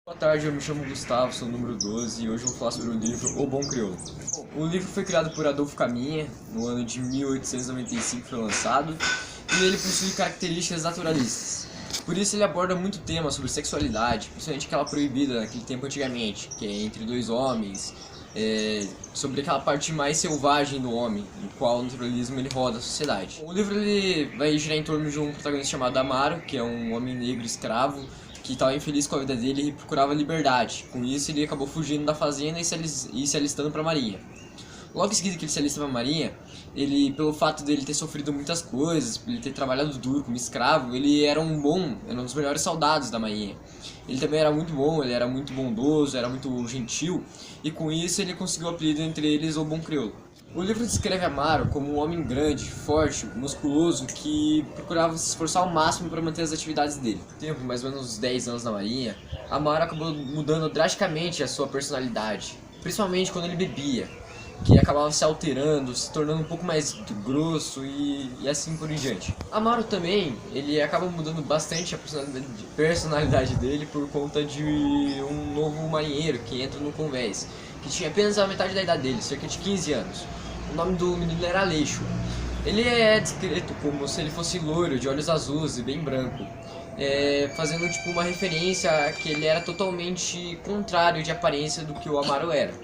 Boa tarde, eu me chamo Gustavo, sou o número 12 e hoje eu vou falar sobre o livro O Bom Crioulo. O livro foi criado por Adolfo Caminha, no ano de 1895 foi lançado, e ele possui características naturalistas. Por isso ele aborda muito tema sobre sexualidade, principalmente aquela proibida naquele tempo antigamente, que é entre dois homens, sobre aquela parte mais selvagem do homem, no qual o naturalismo ele roda a sociedade. O livro ele vai girar em torno de um protagonista chamado Amaro, que é um homem negro escravo, que estava infeliz com a vida dele e procurava liberdade. Com isso ele acabou fugindo da fazenda e se alistando para a marinha. Logo em seguida que ele se alista para a marinha, ele, pelo fato dele ter sofrido muitas coisas, ele ter trabalhado duro como escravo, ele era um dos melhores soldados da marinha. Ele também era muito bom, ele era muito bondoso, era muito gentil, e com isso ele conseguiu o apelido entre eles, O Bom Crioulo. O livro descreve Amaro como um homem grande, forte, musculoso, que procurava se esforçar ao máximo para manter as atividades dele. No tempo, mais ou menos uns 10 anos na marinha, Amaro acabou mudando drasticamente a sua personalidade, principalmente quando ele bebia, que acabava se alterando, se tornando um pouco mais grosso e assim por diante. Amaro também, ele acaba mudando bastante a personalidade dele por conta de um novo marinheiro que entra no convés, que tinha apenas a metade da idade dele, cerca de 15 anos. O nome do menino era Aleixo. Ele é descrito como se ele fosse loiro, de olhos azuis e bem branco, fazendo tipo uma referência a que ele era totalmente contrário de aparência do que o Amaro era,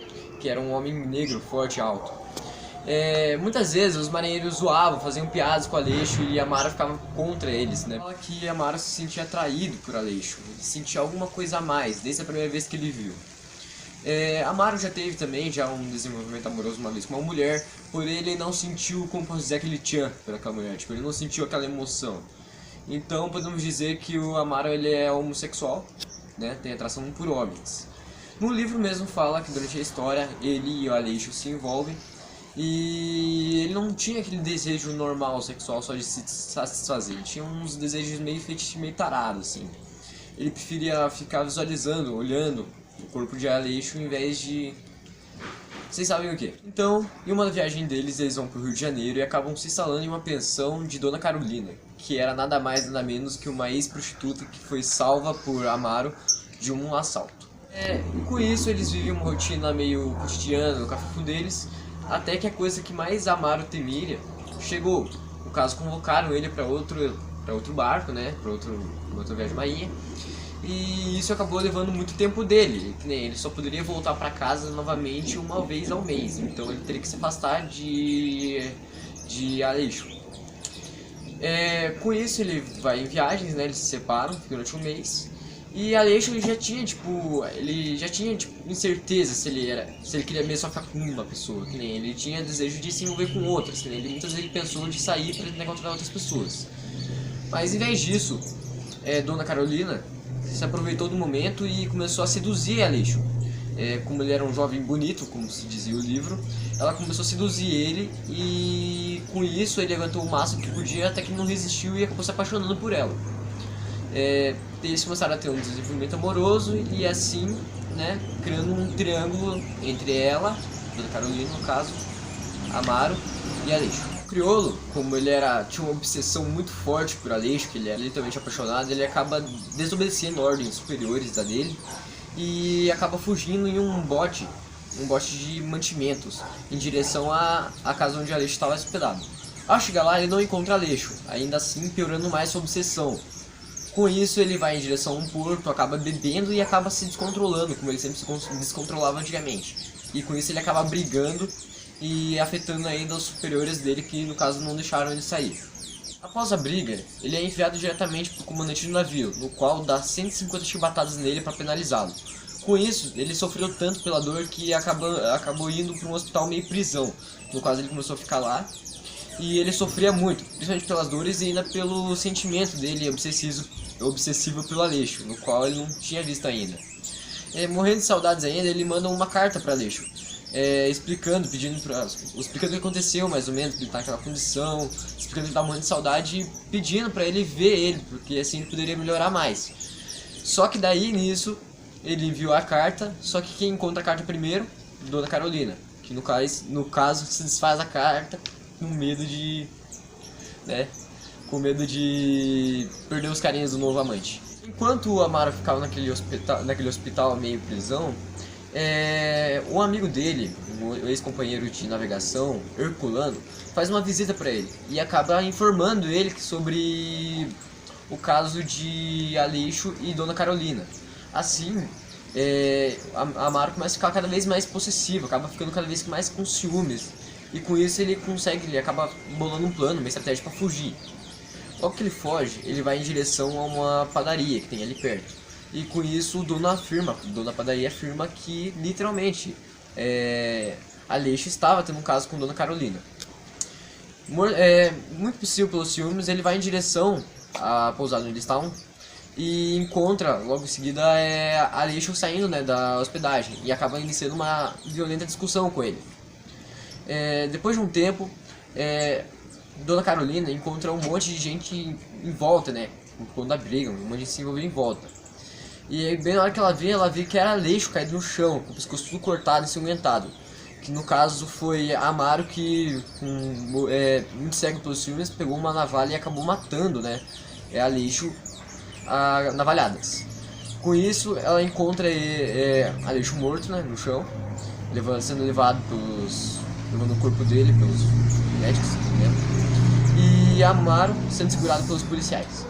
que era um homem negro, forte e alto. Muitas vezes os marinheiros zoavam, faziam piadas com Aleixo e Amaro ficava contra eles, né? Fala que Amaro se sentia atraído por Aleixo, ele sentia alguma coisa a mais, desde a primeira vez que ele viu. Amaro já teve também um desenvolvimento amoroso uma vez com uma mulher, porém ele não sentiu, como posso dizer, aquele tchan pelaquela mulher, tipo, ele não sentiu aquela emoção. Então podemos dizer que o Amaro ele é homossexual, né? Tem atração por homens. No livro mesmo fala que durante a história ele e o Aleixo se envolvem e ele não tinha aquele desejo normal sexual só de se satisfazer, ele tinha uns desejos meio fetiches, meio tarados assim. Ele preferia ficar visualizando, olhando o corpo de Aleixo em vez de... vocês sabem o que? Então, em uma viagem deles, eles vão pro Rio de Janeiro e acabam se instalando em uma pensão de Dona Carolina, que era nada mais nada menos que uma ex-prostituta que foi salva por Amaro de um assalto. E com isso eles vivem uma rotina meio cotidiana no café deles, até que a coisa que mais Amaro temia chegou. No caso, convocaram ele para outro barco, né, para outra viagem marinha, e isso acabou levando muito tempo dele, que nem ele só poderia voltar para casa novamente uma vez ao mês, então ele teria que se afastar de Aleixo. Com isso ele vai em viagens, né, eles se separam durante um mês. E Aleixo ele já tinha incerteza se ele queria mesmo só ficar com uma pessoa, que nem ele tinha desejo de se envolver com outras, que nem ele muitas vezes pensou de sair para tentar encontrar outras pessoas. Mas em vez disso, Dona Carolina se aproveitou do momento e começou a seduzir Aleixo. Como ele era um jovem bonito, como se dizia o livro, ela começou a seduzir ele e com isso ele aguentou o máximo que podia até que não resistiu e acabou se apaixonando por ela. Eles começaram a ter um desenvolvimento amoroso e assim, né, criando um triângulo entre ela, Dona Carolina no caso, Amaro e Aleixo. O Crioulo, como ele tinha uma obsessão muito forte por Aleixo, que ele era literalmente apaixonado, ele acaba desobedecendo ordens superiores da dele e acaba fugindo em um bote de mantimentos, em direção à casa onde Aleixo estava hospedado. Ao chegar lá ele não encontra Aleixo, ainda assim piorando mais sua obsessão. Com isso ele vai em direção a um porto, acaba bebendo e acaba se descontrolando, como ele sempre se descontrolava antigamente. E com isso ele acaba brigando e afetando ainda os superiores dele, que no caso não deixaram ele sair. Após a briga, ele é enviado diretamente para o comandante do navio, no qual dá 150 chibatadas nele para penalizá-lo. Com isso, ele sofreu tanto pela dor que acabou indo para um hospital meio prisão, no qual ele começou a ficar lá. E ele sofria muito, principalmente pelas dores e ainda pelo sentimento dele obsessivo pelo Aleixo, no qual ele não tinha visto ainda. Morrendo de saudades ainda, ele manda uma carta para Aleixo, explicando o que aconteceu mais ou menos, que ele tá naquela condição, explicando que ele tá morrendo de saudade e pedindo para ele ver ele, porque assim ele poderia melhorar mais. Só que daí nisso, ele enviou a carta, só que quem encontra a carta primeiro, Dona Carolina, que no caso se desfaz a carta com medo de perder os carinhos do novo amante. Enquanto o Amaro ficava naquele hospital meio prisão, um amigo dele, um ex-companheiro de navegação, Herculano, faz uma visita para ele e acaba informando ele sobre o caso de Aleixo e Dona Carolina. Assim, Amaro começa a ficar cada vez mais possessivo, acaba ficando cada vez mais com ciúmes. E com isso ele acaba bolando um plano, uma estratégia para fugir. Logo que ele foge, ele vai em direção a uma padaria que tem ali perto. E com isso o dono da padaria afirma que literalmente Aleixo estava tendo um caso com Dona Carolina. Muito possível pelos ciúmes, ele vai em direção à pousada onde eles estavam e encontra logo em seguida Aleixo saindo, né, da hospedagem e acaba iniciando uma violenta discussão com ele. Depois de um tempo, Dona Carolina encontra um monte de gente em volta, né, por conta da briga, um monte de gente se envolveu em volta. E bem na hora que ela vê que era Aleixo caído no chão, com o pescoço tudo cortado e ensanguentado. Que no caso foi Amaro que, muito cego pelos ciúmes, pegou uma navalha e acabou matando, né, Aleixo a navalhadas. Com isso, ela encontra Aleixo morto, né, no chão, sendo levando o corpo dele pelos médicos, né, e Amaro sendo segurado pelos policiais.